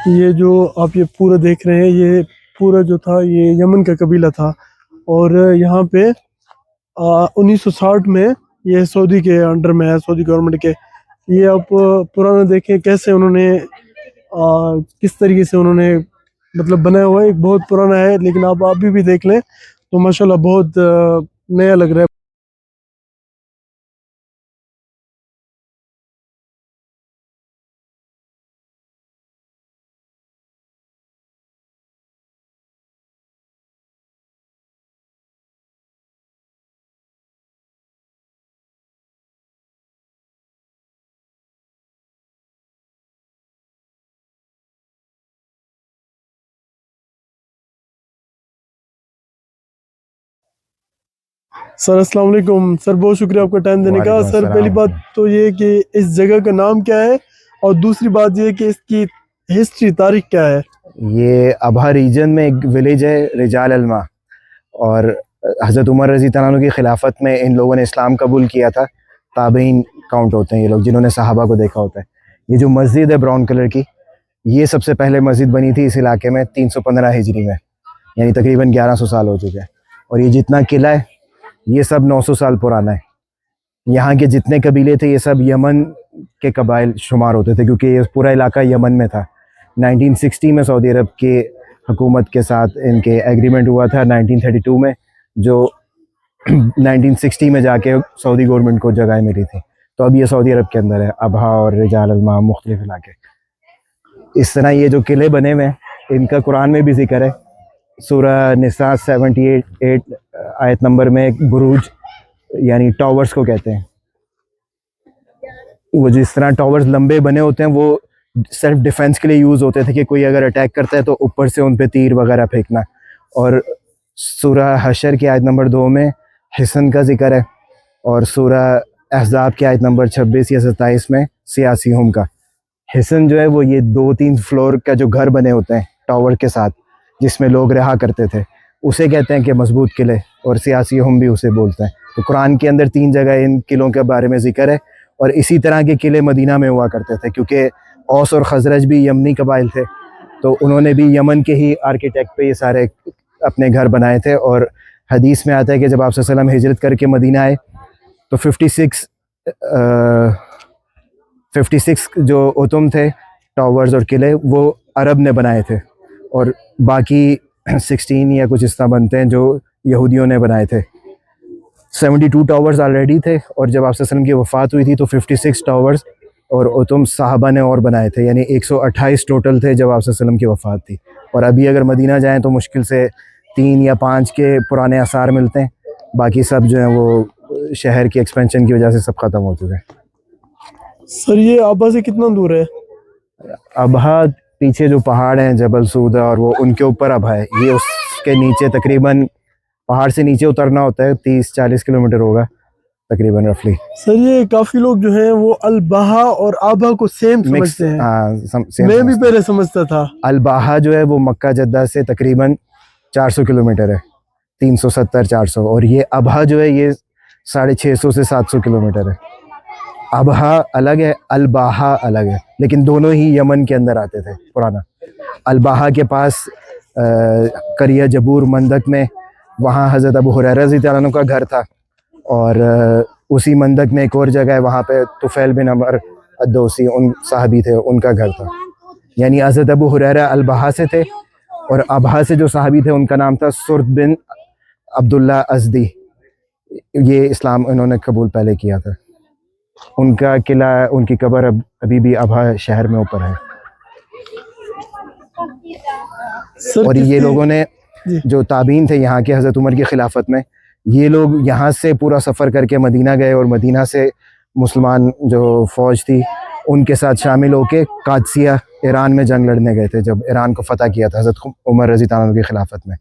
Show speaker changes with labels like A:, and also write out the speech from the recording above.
A: ये जो आप ये पूरा देख रहे हैं, ये पूरा जो था ये यमन का कबीला था। और यहाँ पे 1960 में ये सऊदी के अंडर में है, सऊदी गवर्नमेंट के। ये आप पुराना देखें कैसे उन्होंने किस तरीके से उन्होंने मतलब बनाया हुआ है। एक बहुत पुराना है, लेकिन आप अभी भी देख लें तो माशाल्लाह बहुत नया लग रहा है। सर अस्सलाम वालेकुम सर, बहुत शुक्रिया आपका टाइम देने का।
B: वालेकुम
A: सर पहली
B: अस्सलाम।
A: बात तो ये कि इस जगह का नाम क्या है, और दूसरी बात ये कि इसकी हिस्ट्री तारीख क्या है।
B: ये अबहा रीजन में एक विलेज है रिजाल अलमा, और हज़रत उमर रज़ी तआला अन्हु की खिलाफत में इन लोगों ने इस्लाम कबूल किया था। ताबईन काउंट होते हैं ये लोग, जिन्होंने सहाबा को देखा होता है। ये जो मस्जिद है ब्राउन कलर की, ये सबसे पहले मस्जिद बनी थी इस इलाके में 315 हिजरी में, यानी तकरीबन 1100 साल हो चुके हैं। और ये जितना किला है ये सब 900 साल पुराना है। यहाँ के जितने कबीले थे ये सब यमन के कबाइल शुमार होते थे, क्योंकि ये पूरा इलाका यमन में था। 1960 में सऊदी अरब के हुकूमत के साथ इनके एग्रीमेंट हुआ था 1932 में, जो 1960 में जाके सऊदी गवर्नमेंट को जगह मिली थी। तो अब ये सऊदी अरब के अंदर है, अबहा और रिजाल अलमा मुख्तलिफ इलाके। इस तरह ये जो किले बने हुए हैं इनका कुरान में भी जिक्र है। सूरह निसा 78 आयत नंबर में एक बुरूज यानी टावर्स को कहते हैं। वो जिस तरह टावर्स लंबे बने होते हैं वो सेल्फ डिफेंस के लिए यूज़ होते थे, कि कोई अगर अटैक करता है तो ऊपर से उन पे तीर वगैरह फेंकना। और सूरह हशर की आयत नंबर 2 में हिसन का जिक्र है, और सूरह अहज़ाब की आयत नंबर 26 या 27 में सियासी हम का। हिसन जो है वो ये 2-3 फ्लोर का जो घर बने होते हैं टावर के साथ, जिसमें लोग रहा करते थे, उसे कहते हैं कि मजबूत किले, और सियासी हम भी उसे बोलते हैं। तो कुरान के अंदर 3 जगह इन किलों के बारे में जिक्र है। और इसी तरह के किले मदीना में हुआ करते थे, क्योंकि औस और खजरज भी यमनी कबाइल थे, तो उन्होंने भी यमन के ही आर्किटेक्ट पे ये सारे अपने घर बनाए थे। और हदीस में आता है कि जब आप सल्लल्लाहु अलैहि वसल्लम हिजरत करके मदीना आए तो 56 जो उतम थे टावर्स और किले वो अरब ने बनाए थे, और बाकी 16 या कुछ इस तरह बनते हैं जो यहूदियों ने बनाए थे। 72 टावर्स ऑलरेडी थे, और जब आप सल्लल्लाहु अलैहि वसल्लम की वफ़ात हुई थी तो 56 टावर्स और उतम साहबा ने और बनाए थे, यानी 128 टोटल थे जब आप सल्लल्लाहु अलैहि वसल्लम की वफ़ात थी। और अभी अगर मदीना जाएँ तो मुश्किल से 3 या 5 के पुराने आसार मिलते हैं, बाकी सब जो हैं वो शहर की एक्सपेंशन की वजह से सब ख़त्म हो चुके हैं।
A: सर ये आबा से कितना दूर है।
B: अबहा पीछे जो पहाड़ हैं जबल सूदा, और वो उनके ऊपर अबहा है। ये उसके नीचे तकरीबन पहाड़ से नीचे उतरना होता है, 30-40 किलोमीटर होगा तकरीबन रफली।
A: सर ये काफी लोग जो हैं वो अलबहा और आबा को सेम
B: मिक्स,
A: समझते हैं।
B: सेम
A: मैं भी
B: समझते हैं।
A: पहले समझता था।
B: अलबाहा जो है वो मक्का जद्दा से तकरीबन 400 किलोमीटर है, 370-400। और ये अबहा जो है ये 650 से 700 किलोमीटर है। अबहा अलग है, अलबाहा अलग है, लेकिन दोनों ही यमन के अंदर आते थे पुराना। अलबाहा के पास करिया जबूर मंदक में, वहाँ हज़रत अबू हुरैरा रज़ी अल्लाह अन्हु का घर था। और उसी मंदक में एक और जगह है, वहाँ पे तुफ़ैल बिन अमर अद्दौसी उन साहबी थे, उनका घर था। यानी हज़रत अबू हुरैरा अलबाहा से थे, और अबहा से जो साहबी थे उनका नाम था सुर्द बिन अब्दुल्ला अज़दी। ये इस्लाम इन्होंने कबूल पहले किया था। उनका किला, उनकी कब्र अभी भी अबहा शहर में ऊपर है। और ये लोगों ने जो ताबीन थे यहाँ के हज़रत उमर की खिलाफत में, ये लोग यहाँ से पूरा सफ़र करके मदीना गए, और मदीना से मुसलमान जो फ़ौज थी उनके साथ शामिल होके कादसिया ईरान में जंग लड़ने गए थे, जब ईरान को फ़तह किया था हज़रत उमर रज़ी अल्लाह अन्हु की खिलाफत में।